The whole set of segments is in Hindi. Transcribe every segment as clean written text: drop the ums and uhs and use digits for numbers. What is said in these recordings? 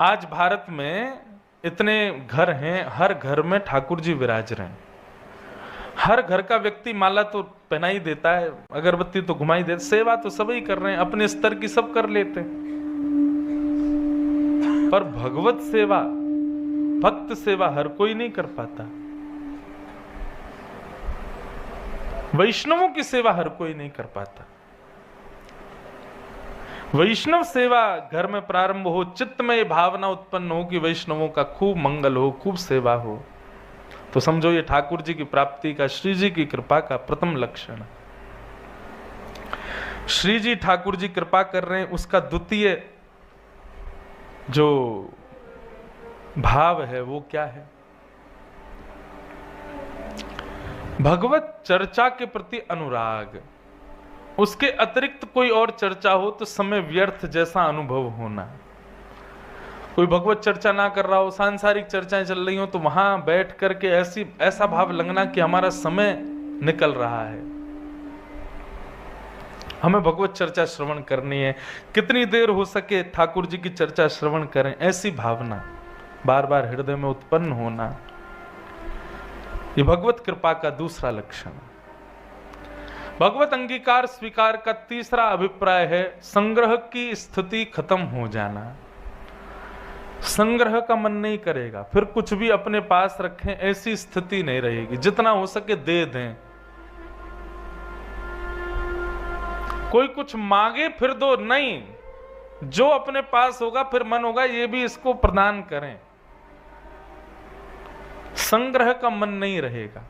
आज भारत में इतने घर हैं, हर घर में ठाकुर जी विराज रहे हैं। हर घर का व्यक्ति माला तो पहना ही देता है, अगरबत्ती तो घुमाई देता, सेवा तो सभी कर रहे हैं, अपने स्तर की सब कर लेते हैं। पर भगवत सेवा, भक्त सेवा हर कोई नहीं कर पाता। वैष्णवों की सेवा हर कोई नहीं कर पाता। वैष्णव सेवा घर में प्रारंभ हो, चित्त में ये भावना उत्पन्न हो कि वैष्णवों का खूब मंगल हो, खूब सेवा हो, तो समझो ये ठाकुर जी की प्राप्ति का, श्री जी की कृपा का प्रथम लक्षण। श्री जी ठाकुर जी कृपा कर रहे हैं, उसका द्वितीय जो भाव है वो क्या है? भगवत चर्चा के प्रति अनुराग। उसके अतिरिक्त कोई और चर्चा हो तो समय व्यर्थ जैसा अनुभव होना। कोई भगवत चर्चा ना कर रहा हो, सांसारिक चर्चाएं चल रही हो, तो वहां बैठ करके ऐसा भाव लगना कि हमारा समय निकल रहा है। हमें भगवत चर्चा श्रवण करनी है, कितनी देर हो सके ठाकुर जी की चर्चा श्रवण करें, ऐसी भावना बार बार हृदय में उत्पन्न होना, ये भगवत कृपा का दूसरा लक्षण। भगवत अंगीकार स्वीकार का तीसरा अभिप्राय है संग्रह की स्थिति खत्म हो जाना। संग्रह का मन नहीं करेगा, फिर कुछ भी अपने पास रखें ऐसी स्थिति नहीं रहेगी। जितना हो सके दे दें। कोई कुछ मांगे फिर दो, नहीं, जो अपने पास होगा फिर मन होगा ये भी इसको प्रदान करें। संग्रह का मन नहीं रहेगा,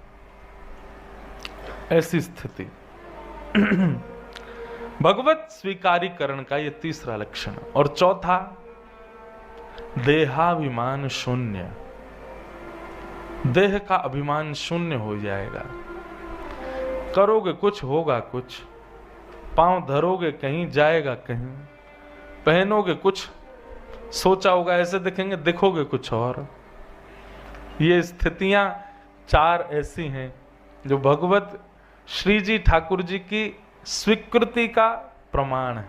ऐसी स्थिति। भगवत स्वीकारीकरण का यह तीसरा लक्षण। और चौथा, देहाभिमान शून्य। देह का अभिमान शून्य हो जाएगा। करोगे कुछ, होगा कुछ। पांव धरोगे कहीं, जाएगा कहीं। पहनोगे कुछ, सोचा होगा ऐसे दिखेंगे, दिखोगे कुछ और। ये स्थितियां चार ऐसी हैं जो भगवत श्री जी ठाकुर जी की स्वीकृति का प्रमाण है।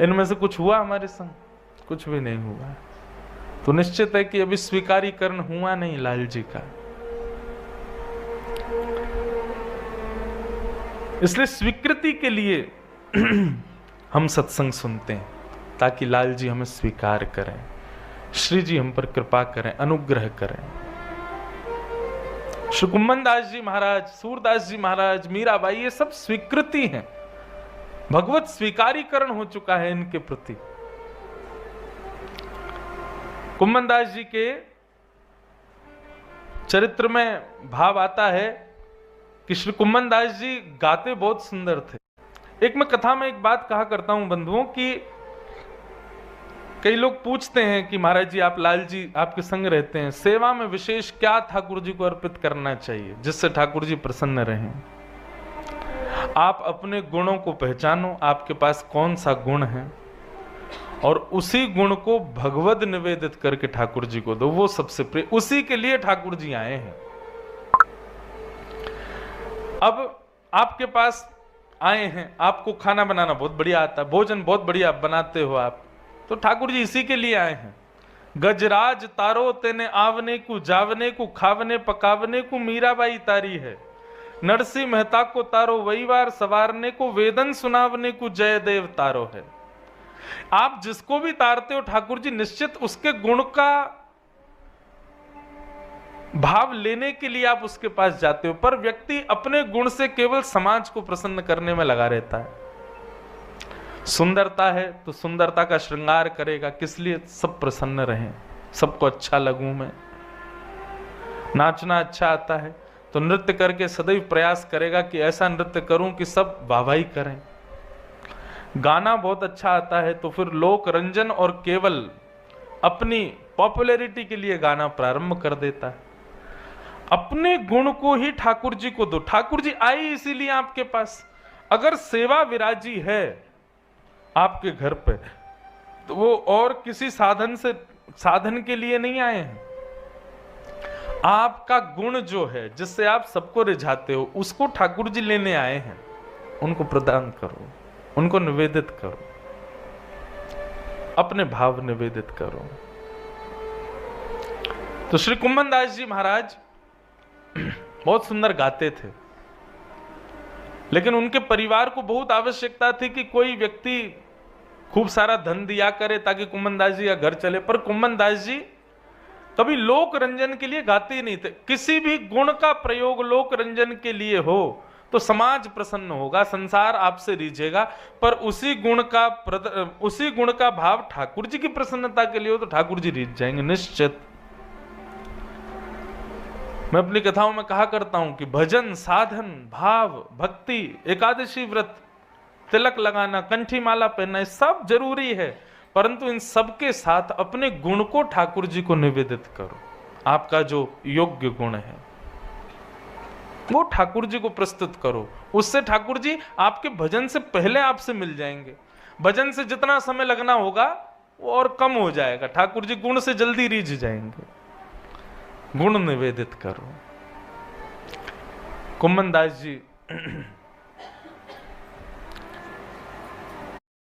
इनमें से कुछ हुआ हमारे संग? कुछ भी नहीं हुआ। तो निश्चित है कि अभी स्वीकारीकरण हुआ नहीं लाल जी का। इसलिए स्वीकृति के लिए हम सत्संग सुनते हैं, ताकि लाल जी हमें स्वीकार करें, श्री जी हम पर कृपा करें, अनुग्रह करें। श्री कुम्भन दास जी महाराज, सूरदास जी महाराज, मीराबाई, ये सब स्वीकृति हैं। भगवत स्वीकारीकरण हो चुका है इनके प्रति। कुम्भन दास जी के चरित्र में भाव आता है कि श्री कुम्भन दास जी गाते बहुत सुंदर थे। एक मैं कथा में एक बात कहा करता हूं बंधुओं कि कई लोग पूछते हैं कि महाराज जी, आप लाल जी आपके संग रहते हैं, सेवा में विशेष क्या ठाकुर जी को अर्पित करना चाहिए जिससे ठाकुर जी प्रसन्न रहें? आप अपने गुणों को पहचानो, आपके पास कौन सा गुण है, और उसी गुण को भगवद निवेदित करके ठाकुर जी को दो। वो सबसे प्रिय, उसी के लिए ठाकुर जी आए हैं। अब आपके पास आए हैं, आपको खाना बनाना बहुत बढ़िया आता है, भोजन बहुत बढ़िया बनाते हो आप, तो ठाकुर जी इसी के लिए आए हैं। गजराज तारो तेने आवने को, जावने को, खावने पकावने को मीराबाई तारी है। नरसिंह मेहता को तारो वहीवार सवारने को, वेदन सुनावने को जयदेव तारो है। आप जिसको भी तारते हो ठाकुर जी निश्चित उसके गुण का भाव लेने के लिए आप उसके पास जाते हो। पर व्यक्ति अपने गुण से केवल समाज को प्रसन्न करने में लगा रहता है। सुंदरता है तो सुंदरता का श्रृंगार करेगा, किस लिए? सब प्रसन्न रहें, सबको अच्छा लगूं मैं। नाचना अच्छा आता है तो नृत्य करके सदैव प्रयास करेगा कि ऐसा नृत्य करूं कि सब वाहवाही करें। गाना बहुत अच्छा आता है तो फिर लोक रंजन और केवल अपनी पॉपुलैरिटी के लिए गाना प्रारंभ कर देता है। अपने गुण को ही ठाकुर जी को दो। ठाकुर जी आए इसीलिए आपके पास। अगर सेवा विराजी है आपके घर पे तो वो और किसी साधन के लिए नहीं आए हैं। आपका गुण जो है जिससे आप सबको रिझाते हो, उसको ठाकुर जी लेने आए हैं। उनको प्रदान करो, उनको निवेदित करो। अपने भाव निवेदित करो। तो श्री कुम्भन दास जी महाराज बहुत सुंदर गाते थे, लेकिन उनके परिवार को बहुत आवश्यकता थी कि कोई व्यक्ति खूब सारा धन दिया करे ताकि कुम्भन दास जी का घर चले। पर कुम्भन दास जी कभी लोक रंजन के लिए गाते ही नहीं थे। किसी भी गुण का प्रयोग लोक रंजन के लिए हो तो समाज प्रसन्न होगा, संसार आपसे रीझेगा, पर उसी गुण का भाव ठाकुर जी की प्रसन्नता के लिए हो तो ठाकुर जी रीझ जाएंगे निश्चित। मैं अपनी कथाओं में कहा करता हूं कि भजन, साधन, भाव, भक्ति, एकादशी व्रत, तिलक लगाना, कंठी माला पहनना, सब जरूरी है, परंतु इन सब के साथ अपने गुण को ठाकुर जी को निवेदित करो। आपका जो योग्य गुण है वो ठाकुर जी को प्रस्तुत करो, उससे ठाकुर जी आपके भजन से पहले आपसे मिल जाएंगे। भजन से जितना समय लगना होगा वो और कम हो जाएगा, ठाकुर जी गुण से जल्दी रीझ जाएंगे। गुण निवेदित करो। कुम्भन दास जी